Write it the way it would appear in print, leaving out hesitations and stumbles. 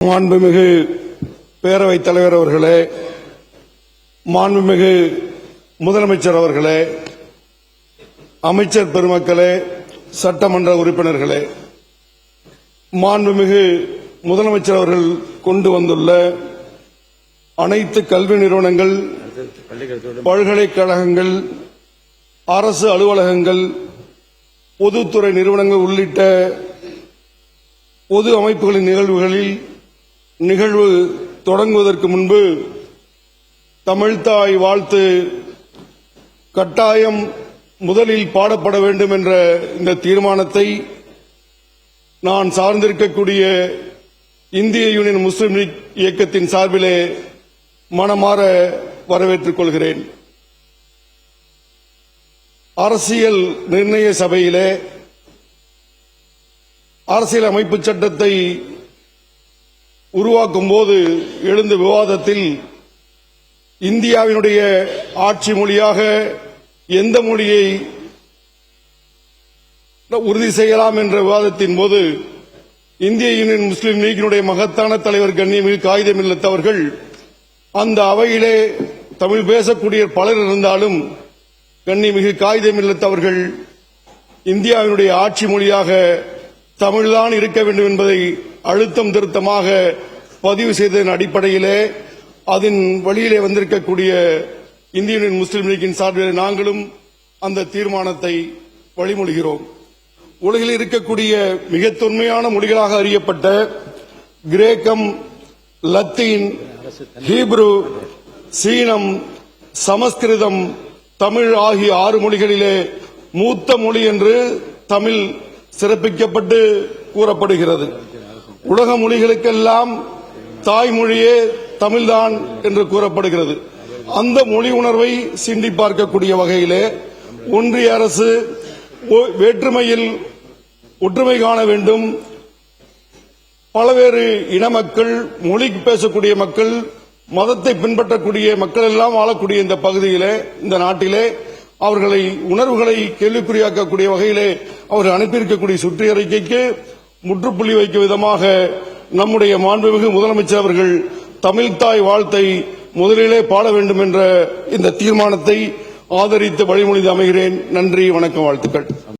மாண்புமிகு பேரவைத் தலைவர் அவர்களே, மாண்புமிகு முதலமைச்சர் அவர்களே, அமைச்சர் பெருமக்களே, சட்டமன்ற உறுப்பினர்களே, மாண்புமிகு முதலமைச்சர் அவர்கள் கொண்டு வந்துள்ள அனைத்து கல்வி நிறுவனங்கள், பல்கலைக்கழகங்கள், அரசு அலுவலகங்கள், பொதுத்துறை நிறுவனங்கள் உள்ளிட்ட பொது அமைப்புகளின் நிகழ்வு தொடங்குவதற்கு முன்பு தமிழ்த்தாய் வாழ்த்து கட்டாயம் முதலில் பாடப்பட வேண்டும் என்ற இந்த தீர்மானத்தை நான் சார்ந்திருக்கக்கூடிய இந்திய யூனியன் முஸ்லீம் லீக் இயக்கத்தின் சார்பிலே மனமாற வரவேற்றுக் கொள்கிறேன். அரசியல் நிர்ணய சபையிலே அரசியல் அமைப்பு சட்டத்தை உருவாக்கும் போது எழுந்த விவாதத்தில் இந்தியாவினுடைய ஆட்சி மொழியாக எந்த மொழியை உறுதி செய்யலாம் என்ற விவாதத்தின் போது இந்திய யூனியன் முஸ்லீம் லீக்கினுடைய மகத்தான தலைவர் கண்ணியமிகு காகிதம் இல்லத் அவர்கள் அந்த அவையிலே தமிழ் பேசக்கூடிய பலர் இருந்தாலும் கண்ணியமிகு காகிதம் இல்லத் அவர்கள் இந்தியாவினுடைய ஆட்சி மொழியாக தமிழ்தான் இருக்க வேண்டும் என்பதை அழுத்தம் திருத்தமாக பதிவு செய்ததன் அடிப்படையிலே அதன் வழியிலே வந்திருக்கக்கூடிய இந்திய யூனியன் முஸ்லீம் லீக்கின் சார்பில் நாங்களும் அந்த தீர்மானத்தை வழிமொழிகிறோம். உலகில் இருக்கக்கூடிய மிக தொன்மையான மொழிகளாக அறியப்பட்ட கிரேக்கம், லத்தீன், ஹீப்ரு, சீனம், சமஸ்கிருதம், தமிழ் ஆகிய 6 மொழிகளிலே மூத்த மொழி என்று தமிழ் சிறப்பிக்கப்பட்டு கூறப்படுகிறது. உலக மொழிகளுக்கெல்லாம் தாய்மொழியே தமிழ்தான் என்று கூறப்படுகிறது. அந்த மொழி உணர்வை சிண்டி பார்க்கக்கூடிய வகையிலே ஒன்றிய அரசு வேற்றுமையில் ஒற்றுமை காண வேண்டும், பல்வேறு இன மக்கள், மொழி பேசக்கூடிய மக்கள், மதத்தை பின்பற்றக்கூடிய மக்கள் எல்லாம் வாழக்கூடிய இந்த பகுதியிலே, இந்த நாட்டிலே அவர்களை உணர்வுகளை கேள்விக்குறியாக்கக்கூடிய வகையிலே அவர்கள் அனுப்பியிருக்கக்கூடிய சுற்றறிக்கைக்கு முற்றுப்புள்ளி வைக்கும் விதமாக நம்முடைய மாண்புமிகு முதலமைச்சர் அவர்கள் தமிழ்த்தாய் வாழ்த்தை முதலிலே பாட வேண்டும் என்ற இந்த தீர்மானத்தை ஆதரித்து வழிமொழிந்து அமைகிறேன். நன்றி, வணக்கம், வாழ்த்துக்கள்.